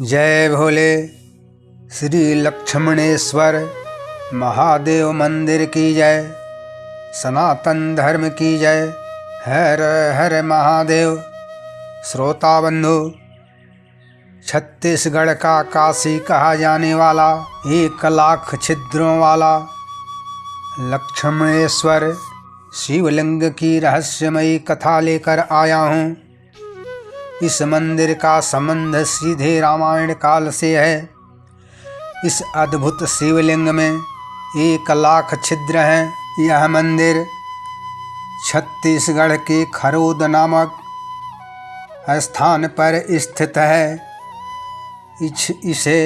जय भोले। श्री लक्ष्मणेश्वर महादेव मंदिर की जय। सनातन धर्म की जय। हर हर महादेव। श्रोता बंधु, छत्तीसगढ़ का काशी कहा जाने वाला 1,00,000 छिद्रों वाला लक्ष्मणेश्वर शिवलिंग की रहस्यमयी कथा लेकर आया हूँ। इस मंदिर का संबंध सीधे रामायण काल से है। इस अद्भुत शिवलिंग में 1,00,000 छिद्र हैं। यह मंदिर छत्तीसगढ़ के खरोद नामक स्थान पर स्थित है। इसे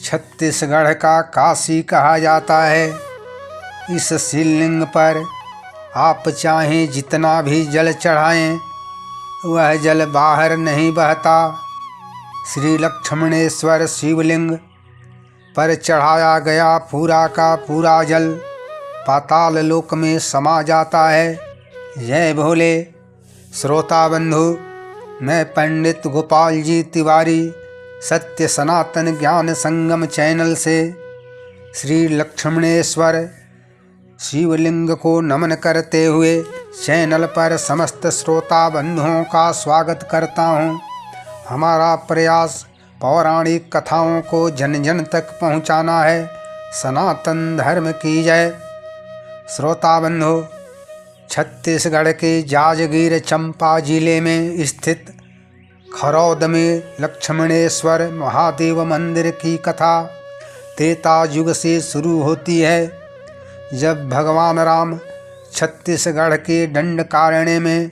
छत्तीसगढ़ का काशी कहा जाता है। इस शिवलिंग पर आप चाहें जितना भी जल चढ़ाएं, वह जल बाहर नहीं बहता। श्री लक्ष्मणेश्वर शिवलिंग पर चढ़ाया गया पूरा का पूरा जल पाताल लोक में समा जाता है। जय भोले। श्रोता बंधु, मैं पंडित गोपाल जी तिवारी सत्य सनातन ज्ञान संगम चैनल से श्री लक्ष्मणेश्वर शिवलिंग को नमन करते हुए चैनल पर समस्त श्रोता बंधुओं का स्वागत करता हूं। हमारा प्रयास पौराणिक कथाओं को जन जन तक पहुंचाना है। सनातन धर्म की जय। श्रोता बंधु, छत्तीसगढ़ के जांजगीर चंपा जिले में स्थित खरौद में लक्ष्मणेश्वर महादेव मंदिर की कथा त्रेता युग से शुरू होती है। जब भगवान राम छत्तीसगढ़ के दंडकारण्य में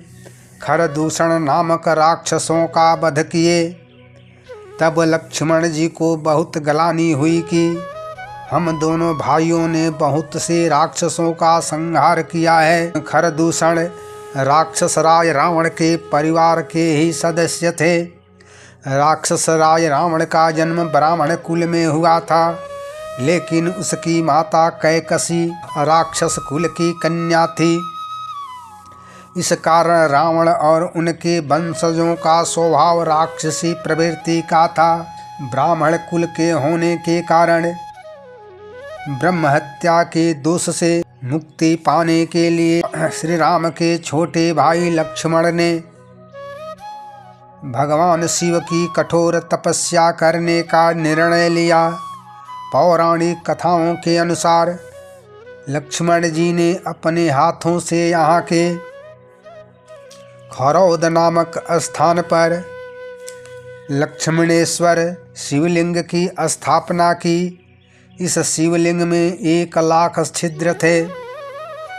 खरदूषण नामक राक्षसों का वध किए, तब लक्ष्मण जी को बहुत ग्लानि हुई कि हम दोनों भाइयों ने बहुत से राक्षसों का संहार किया है। खरदूषण राक्षस राज रावण के परिवार के ही सदस्य थे। राक्षस राज रावण का जन्म ब्राह्मण कुल में हुआ था, लेकिन उसकी माता कैकसी राक्षस कुल की कन्या थी। इस कारण रावण और उनके वंशजों का स्वभाव राक्षसी प्रवृत्ति का था। ब्राह्मण कुल के होने के कारण ब्रह्म हत्या के दोष से मुक्ति पाने के लिए श्री राम के छोटे भाई लक्ष्मण ने भगवान शिव की कठोर तपस्या करने का निर्णय लिया। पौराणिक कथाओं के अनुसार लक्ष्मण जी ने अपने हाथों से यहाँ के खरौद नामक स्थान पर लक्ष्मणेश्वर शिवलिंग की स्थापना की। इस शिवलिंग में 1,00,000 छिद्र थे।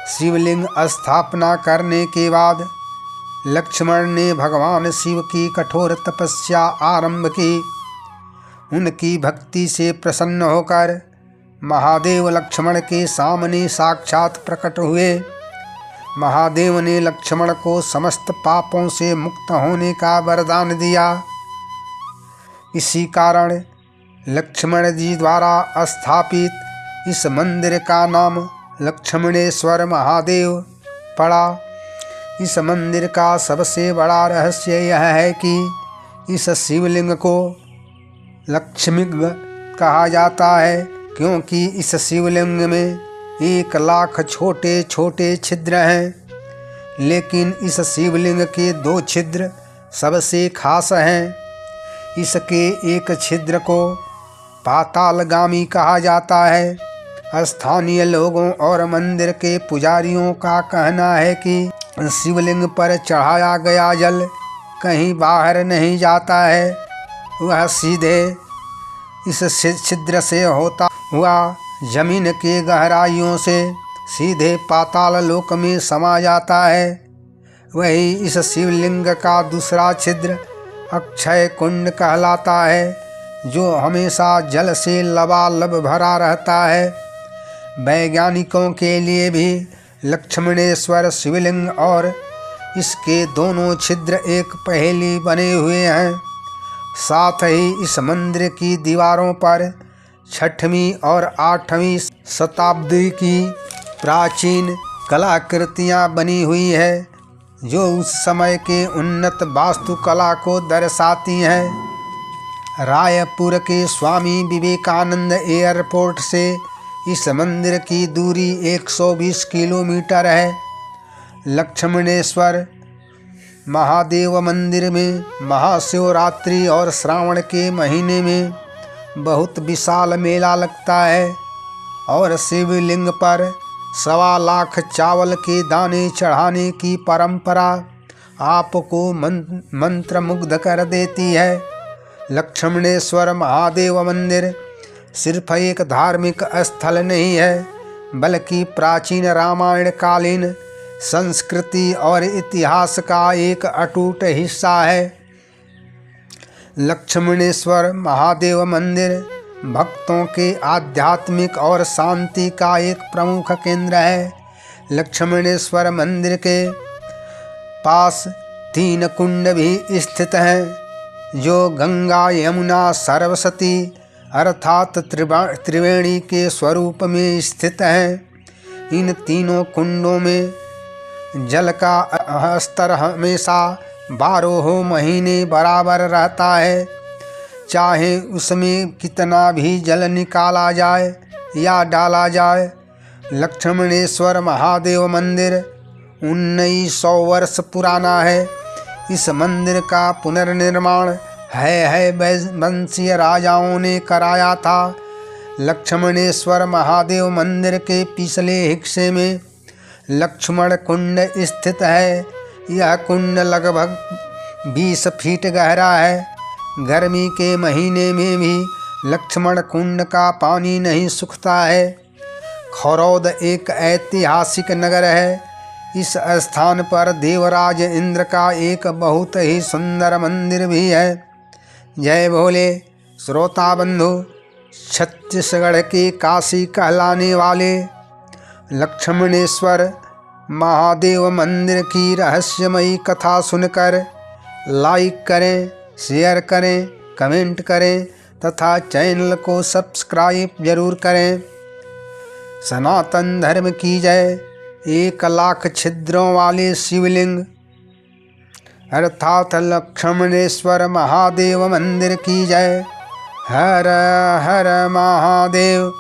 शिवलिंग स्थापना करने के बाद लक्ष्मण ने भगवान शिव की कठोर तपस्या आरंभ की। उनकी भक्ति से प्रसन्न होकर महादेव लक्ष्मण के सामने साक्षात प्रकट हुए। महादेव ने लक्ष्मण को समस्त पापों से मुक्त होने का वरदान दिया। इसी कारण लक्ष्मण जी द्वारा स्थापित इस मंदिर का नाम लक्ष्मणेश्वर महादेव पड़ा। इस मंदिर का सबसे बड़ा रहस्य यह है कि इस शिवलिंग को लक्ष्मी कहा जाता है, क्योंकि इस शिवलिंग में 1,00,000 छोटे छोटे छिद्र हैं। लेकिन इस शिवलिंग के 2 छिद्र सबसे खास हैं। इसके एक छिद्र को पातालगामी कहा जाता है। स्थानीय लोगों और मंदिर के पुजारियों का कहना है कि शिवलिंग पर चढ़ाया गया जल कहीं बाहर नहीं जाता है, वह सीधे इस छिद्र से होता हुआ जमीन के गहराइयों से सीधे पाताल लोक में समा जाता है। वही इस शिवलिंग का दूसरा छिद्र अक्षय कुंड कहलाता है, जो हमेशा जल से लबालब भरा रहता है। वैज्ञानिकों के लिए भी लक्ष्मणेश्वर शिवलिंग और इसके दोनों छिद्र एक पहेली बने हुए हैं। साथ ही इस मंदिर की दीवारों पर 6वीं और 8वीं शताब्दी की प्राचीन कलाकृतियां बनी हुई है, जो उस समय के उन्नत वास्तुकला को दर्शाती हैं। रायपुर के स्वामी विवेकानंद एयरपोर्ट से इस मंदिर की दूरी 120 किलोमीटर है। लक्ष्मणेश्वर महादेव मंदिर में महाशिवरात्रि और श्रावण के महीने में बहुत विशाल मेला लगता है और शिवलिंग पर 1.25 लाख चावल के दाने चढ़ाने की परंपरा आपको मंत्रमुग्ध कर देती है। लक्ष्मणेश्वर महादेव मंदिर सिर्फ एक धार्मिक स्थल नहीं है, बल्कि प्राचीन रामायण कालीन संस्कृति और इतिहास का एक अटूट हिस्सा है। लक्ष्मणेश्वर महादेव मंदिर भक्तों के आध्यात्मिक और शांति का एक प्रमुख केंद्र है। लक्ष्मणेश्वर मंदिर के पास 3 कुंड भी स्थित हैं, जो गंगा यमुना सरस्वती अर्थात त्रिवेणी के स्वरूप में स्थित हैं। इन तीनों कुंडों में जल का स्तर हमेशा 12 महीने बराबर रहता है, चाहे उसमें कितना भी जल निकाला जाए या डाला जाए। लक्ष्मणेश्वर महादेव मंदिर 1900 वर्ष पुराना है। इस मंदिर का पुनर्निर्माण वंशीय राजाओं ने कराया था। लक्ष्मणेश्वर महादेव मंदिर के पिछले हिस्से में लक्ष्मण कुंड स्थित है। यह कुंड लगभग 20 फीट गहरा है। गर्मी के महीने में भी लक्ष्मण कुंड का पानी नहीं सूखता है। खरौद एक ऐतिहासिक नगर है। इस स्थान पर देवराज इंद्र का एक बहुत ही सुंदर मंदिर भी है। जय भोले। श्रोता बंधु, छत्तीसगढ़ के काशी कहलाने वाले लक्ष्मणेश्वर महादेव मंदिर की रहस्यमयी कथा सुनकर लाइक करें, शेयर करें, कमेंट करें तथा चैनल को सब्सक्राइब जरूर करें। सनातन धर्म की जय। 1 लाख छिद्रों वाले शिवलिंग अर्थात लक्ष्मणेश्वर महादेव मंदिर की जय। हर हर महादेव।